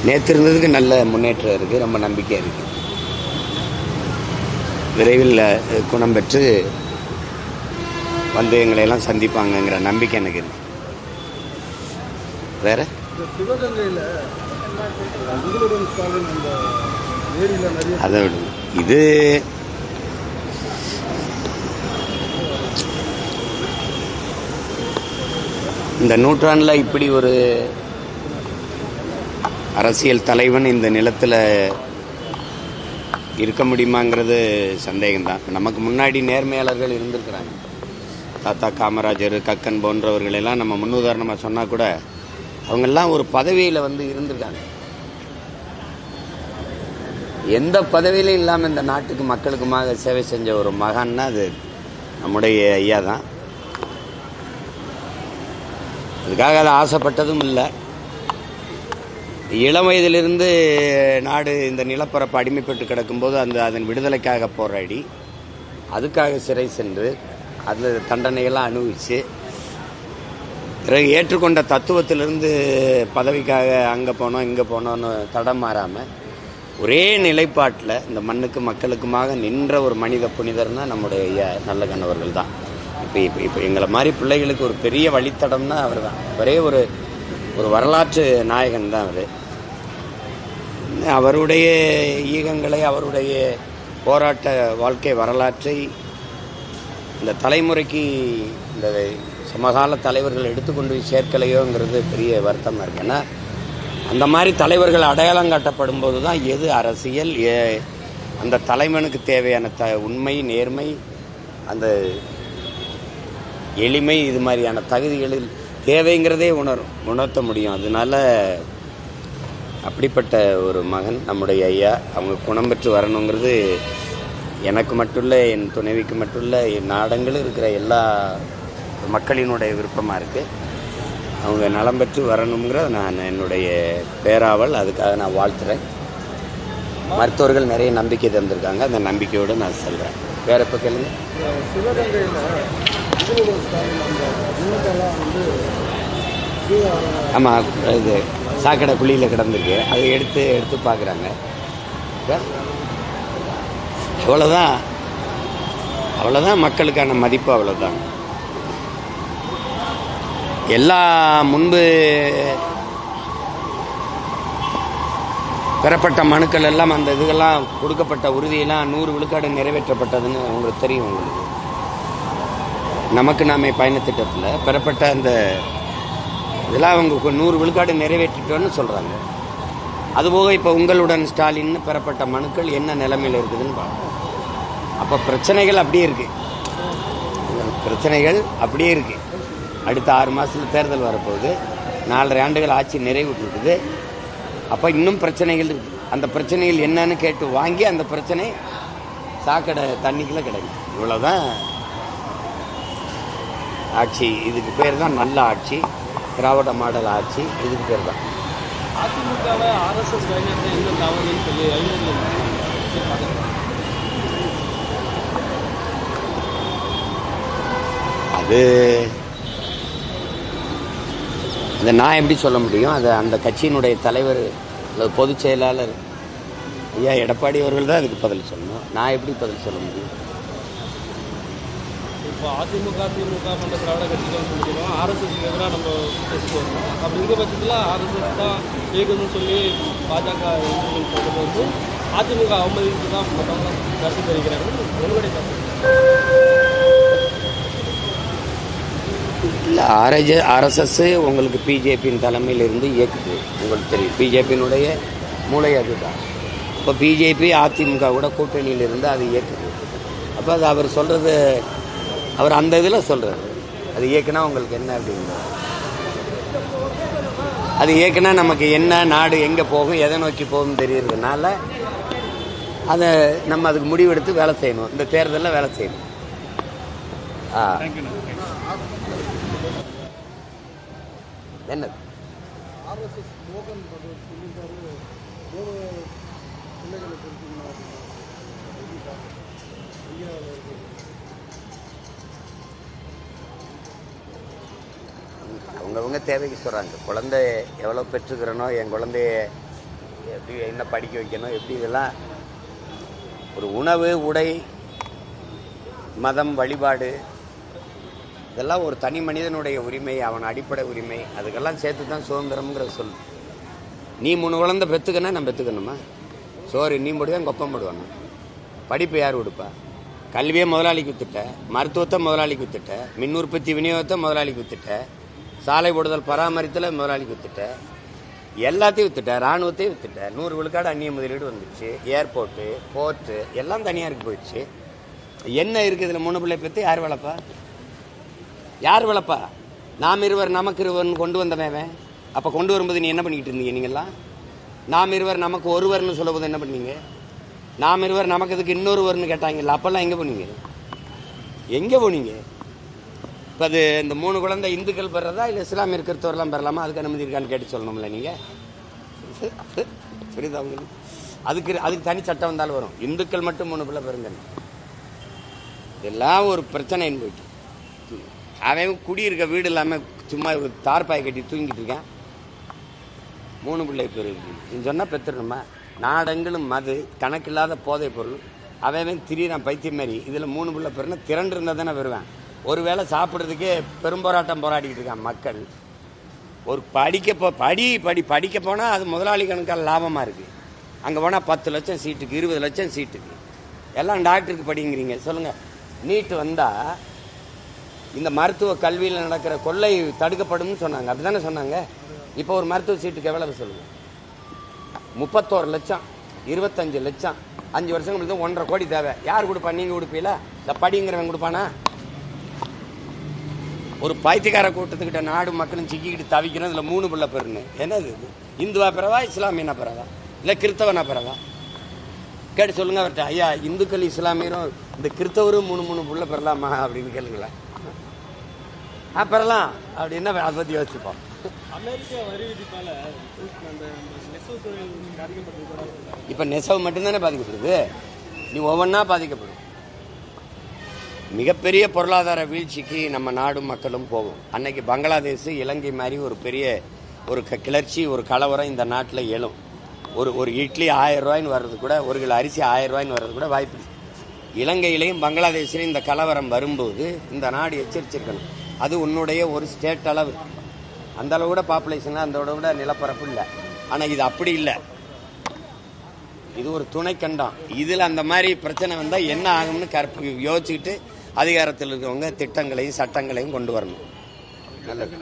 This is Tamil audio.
நேற்று இருந்ததுக்கு நல்ல முன்னேற்றம் இருக்குது, ரொம்ப நம்பிக்கை இருக்குது. விரைவில் குணம் பெற்று வந்து எங்களையெல்லாம் சந்திப்பாங்கங்கிற நம்பிக்கை எனக்கு இருக்கு. வேற அதை விடுங்க. இது இந்த நூற்றாண்டில் இப்படி ஒரு அரசியல் தலைவன் இந்த நிலத்தில் இருக்க முடியுமாங்கிறது சந்தேகம்தான். நமக்கு முன்னாடி நேர்மையாளர்கள் இருந்திருக்கிறாங்க. தாத்தா காமராஜர், கக்கன் போன்றவர்களெல்லாம் நம்ம முன்னுதாரணமாக சொன்னால் கூட அவங்கெல்லாம் ஒரு பதவியில் வந்து இருந்திருக்காங்க. எந்த பதவியிலும் இல்லாமல் இந்த நாட்டுக்கு மக்களுக்குமாக சேவை செஞ்ச ஒரு மகான்னா அது நம்முடைய ஐயா தான். அதுக்காக அதை ஆசைப்பட்டதும் இல்லை. இளம் வயதிலிருந்து நாடு இந்த நிலப்பரப்பு அடிமைப்பட்டு கிடக்கும்போது அதன் விடுதலைக்காக போராடி அதுக்காக சிறை சென்று அதில் தண்டனையெல்லாம் அனுபவித்து பிறகு ஏற்றுக்கொண்ட தத்துவத்திலிருந்து பதவிக்காக அங்கே போனோம் இங்கே போனோன்னு தடம் மாறாமல் ஒரே நிலைப்பாட்டில் இந்த மண்ணுக்கு மக்களுக்குமாக நின்ற ஒரு மனித புனிதர்னா நம்முடைய நல்ல கணவர்கள் தான். இப்போ எங்களை மாதிரி பிள்ளைகளுக்கு ஒரு பெரிய வழித்தடம்னா அவர் தான். ஒரே ஒரு வரலாற்று நாயகன் தான் அவர். அவருடைய ஈகங்களை, அவருடைய போராட்ட வாழ்க்கை வரலாற்றை இந்த தலைமுறைக்கு இந்த சமகால தலைவர்கள் எடுத்துக்கொண்டு போய் சேர்க்கலையோங்கிறது பெரிய வருத்தமாக இருக்கு. ஏன்னா அந்த மாதிரி தலைவர்கள் அடையாளம் காட்டப்படும் போது தான் எது அரசியல், அந்த தலைவனுக்கு தேவையான உண்மை, நேர்மை, அந்த எளிமை, இது மாதிரியான தகுதிகளில் தேவைங்கிறதே உணர்த்த முடியும். அதனால அப்படிப்பட்ட ஒரு மகன் நம்முடைய ஐயா. அவங்க குணம் பெற்று வரணுங்கிறது எனக்கு மட்டும் இல்லை, என் துணைவிக்கு மட்டும் இல்லை, என் நாடங்களும் இருக்கிற எல்லா மக்களினுடைய விருப்பமாக இருக்குது. அவங்க நலம் பெற்று வரணுங்கிறத நான் என்னுடைய பேராவல். அதுக்காக நான் வாழ்த்துறேன். மருத்துவர்கள் நிறைய நம்பிக்கை தந்திருக்காங்க. அந்த நம்பிக்கையோடு நான் சொல்கிறேன். வேற இப்போ கேளுங்க. ஆமாம், இது சாக்கடை குழியில் கிடந்திருக்கு. அதை எடுத்து பார்க்குறாங்க. அவ்வளோதான் மக்களுக்கான மதிப்பு. அவ்வளோதான். எல்லா முன்பு பெறப்பட்ட மனுக்கள் எல்லாம் அந்த இதுகெல்லாம் கொடுக்கப்பட்ட உறுதியெல்லாம் 100 விழுக்காடு நிறைவேற்றப்பட்டதுன்னு உங்களுக்கு தெரியும். உங்களுக்கு நமக்கு நாமே பயணத்திட்டத்தில் பெறப்பட்ட அந்த இதெல்லாம் அவங்க 100 விழுக்காடு நிறைவேற்றிட்டோன்னு சொல்கிறாங்க. அதுபோக இப்போ உங்களுடன் ஸ்டாலின் பெறப்பட்ட மனுக்கள் என்ன நிலைமையில் இருக்குதுன்னு பார்க்கணும். அப்போ பிரச்சனைகள் அப்படியே இருக்குது. அடுத்த 6 மாதத்தில் தேர்தல் வரப்போகுது. 4.5 ஆண்டுகள் ஆட்சி நிறைவுற்று. அப்போ இன்னும் பிரச்சனைகள் இருக்குது. அந்த பிரச்சனைகள் என்னன்னு கேட்டு வாங்கி அந்த பிரச்சனை சாக்கடை தண்ணிக்குள்ளே கிடைக்கும். இவ்வளோதான் ஆட்சி. இதுக்கு பேர் தான் நல்ல ஆட்சி, திராவிட மாடல் ஆட்சி. இதுக்கு பேர் தான். அதிமுகவை ஆர்எஸ்எஸ் என்ன தவறுன்னு சொல்லி அதை நான் எப்படி சொல்ல முடியும்? அது அந்த கட்சியினுடைய தலைவர், பொதுச் செயலாளர் ஐயா எடப்பாடி அவர்கள் தான் அதுக்கு பதில் சொல்லணும். நான் எப்படி பதில் சொல்ல முடியும்? இப்போ அதிமுக திமுக போன்ற திராவிட கட்சிகள் சொல்லிக்கிறோம், ஆர்எஸ்எஸ் எதிராக நம்ம பேசிட்டு அப்படி இருக்க பட்சத்தில் ஆர்எஸ்எஸ் தான் ஜெயிக்கணும்னு சொல்லி பாஜக சொல்றது வந்து அதிமுக அவமதித்து தான் மற்றவங்க கருத்து தெரிவிக்கிறாங்க. உங்களுடைய இல்லை, ஆர்எஸ்எஸ் உங்களுக்கு பிஜேபியின் தலைமையில் இருந்து இயக்குது. உங்களுக்கு தெரியும், பிஜேபியினுடைய மூளை அதுதான். இப்போ பிஜேபி அதிமுக கூட கூட்டணியில் இருந்து அது இயக்குது. அப்போ அது அவர் சொல்கிறது, அவர் அந்த இதில் சொல்கிறார். அது இயக்குனா உங்களுக்கு என்ன அப்படிங்கிறது, அது இயக்குனா நமக்கு என்ன, நாடு எங்கே போகும், எதை நோக்கி போகும் தெரியறதுனால அதை நம்ம அதுக்கு முடிவெடுத்து வேலை செய்யணும். இந்த தேர்தலில் வேலை செய்யணும். என்னது அவங்கவுங்க தேவைக்கு சொல்கிறாங்க. குழந்தை எவ்வளோ பெற்றுக்கிறனோ, என் குழந்தைய எப்படி என்ன படிக்க வைக்கணும், எப்படி இதெல்லாம் ஒரு உணவு, உடை, மதம், வழிபாடு, இதெல்லாம் ஒரு தனி மனிதனுடைய உரிமை, அவன் அடிப்படை உரிமை. அதுக்கெல்லாம் சேர்த்து தான் சுதந்திரம்ங்கிற சொல். நீ 3 குழந்தை பெற்றுக்கன்னா நான் பெற்றுக்கணுமா? சோறு நீ போடுவேன், கொப்பம் போடுவானு. படிப்பு யார் கொடுப்பா? கல்வியை முதலாளிக்கு வித்துட்ட, மருத்துவத்தை முதலாளிக்கு வித்துட்ட, மின் உற்பத்தி விநியோகத்தை முதலாளிக்கு வித்துட்ட, சாலை போடுதல் பராமரித்தல முதலாளிக்கு வித்துட்ட, எல்லாத்தையும் வித்துட்ட, இராணுவத்தையும் வித்துட்ட. 100 விழுக்காடு அந்நிய முதலீடு வந்துடுச்சு. ஏர்போர்ட்டு, போர்ட்டு எல்லாம் தனியாருக்கு போயிடுச்சு. என்ன இருக்குது இதில்? 3 பிள்ளை பெற்று யார் வளர்ப்பா? யார் வளர்ப்பா? நாம் இருவர் நமக்கு இருவர்னு கொண்டு வந்தவன். அப்போ கொண்டு வரும்போது நீ என்ன பண்ணிக்கிட்டு இருந்தீங்க? நீங்கள்லாம் நாம் இருவர் நமக்கு ஒருவர்னு சொல்லும்போது என்ன பண்ணீங்க? நாம் இருவர் நமக்கு இதுக்கு இன்னொருவர்னு கேட்டாங்கல்ல, அப்போல்லாம் எங்கே போனீங்க? எங்கே போனீங்க? இப்போ அது இந்த 3 குழந்தை இந்துக்கள் பெறதா இல்லை இஸ்லாமிய இருக்கிறவரெல்லாம் பெறலாமா? அதுக்கு அனுமதி இருக்கான்னு கேட்டு சொல்லணும்ல நீங்கள். புரியுதா உங்களுக்கு? அதுக்கு தனி சட்டம் வந்தாலும் வரும். இந்துக்கள் மட்டும் 3 பிள்ளை பெறுங்க. இதெல்லாம் ஒரு பிரச்சனைன்னு போயிட்டு அவன் குடியிருக்க வீடு இல்லாமல் சும்மா ஒரு தார்பாய் கட்டி தூங்கிட்டு இருக்கான். 3 பிள்ளை பெருக்கு சொன்னால் பெற்றுடணுமா? நாடெங்கிலும் மது, கணக்கில்லாத போதைப் பொருள், அவன் திடீர்னு பைத்தியம் மாதிரி. இதில் 3 பிள்ளை பெருனா திரண்டு இருந்தால் தானே பெறுவேன். ஒரு வேளை சாப்பிட்றதுக்கே பெரும்போராட்டம் போராடிக்கிட்டு இருக்கான் மக்கள். ஒரு படிக்க போனால் அது முதலாளி கணக்கால் லாபமாக இருக்குது. அங்கே போனால் 10 லட்சம் சீட்டுக்கு, 20 லட்சம் சீட்டுக்கு. எல்லாம் டாக்டருக்கு படிங்கிறீங்க. சொல்லுங்கள், நீட்டு வந்தால் இந்த மருத்துவ கல்வியில் நடக்கிற கொள்ளை தடுக்கப்படும் சொன்னாங்க. அப்படி தானே சொன்னாங்க? இப்போ ஒரு மருத்துவ சீட்டுக்கு எவ்வளவு சொல்லுங்கள்? 31 லட்சம், 25 லட்சம். 5 வருஷம் 1.5 கோடி தேவை. யார் கொடுப்பா? நீங்கள் கொடுப்பீங்களா? இந்த படிங்கிறவன் கொடுப்பானா? ஒரு பைத்தியக்கார கூட்டத்துக்கிட்ட நாடு மக்களும் சிக்கிக்கிட்டு தவிக்கணும். இதில் 3 பிள்ளை பெருன்னு என்னது? இந்துவா பிறவா, இஸ்லாமியனா பிறவா, இல்லை கிறிஸ்தவனா பிறவா? கேட்டு சொல்லுங்க அவர்கிட்ட. ஐயா, இந்துக்கள் இஸ்லாமியரும் இந்த கிறிஸ்தவரும் 3 பிள்ளை பெறலாமா அப்படின்னு கேளுங்களேன். பெறலாம் அப்படின்னா அதை பற்றி யோசிப்போம். அமெரிக்கா வரி விதிப்பால இப்போ நெசவு மட்டும்தானே பாதிக்கப்படுது. நீ ஒவ்வொன்றா பாதிக்கப்படும். மிகப்பெரிய பொருளாதார வீழ்ச்சிக்கு நம்ம நாடும் மக்களும் போகும். அன்னைக்கு பங்களாதேஷ், இலங்கை மாதிரி ஒரு பெரிய ஒரு கிளர்ச்சி, ஒரு கலவரம் இந்த நாட்டில் எழும். ஒரு இட்லி 1000 ரூபாய்ன்னு வர்றது கூட, 1 கிலோ அரிசி 1000 ரூபாய்ன்னு வர்றது கூட வாய்ப்பு. இலங்கையிலையும் பங்களாதேஷ்லையும் இந்த கலவரம் வரும்போது இந்த நாடு எச்சரிச்சிருக்கணும். அது உன்னுடைய ஒரு ஸ்டேட் அளவு. அந்த அளவு கூட பாப்புலேஷன், அந்த விட நிலப்பரப்பு இல்லை. ஆனால் இது அப்படி இல்லை. இது ஒரு துணைக்கண்டம். இதில் அந்த மாதிரி பிரச்சனை வந்தால் என்ன ஆகும்னு யோசிச்சுக்கிட்டு அதிகாரத்தில் இருக்கிறவங்க திட்டங்களையும் சட்டங்களையும் கொண்டு வரணும். நல்லது.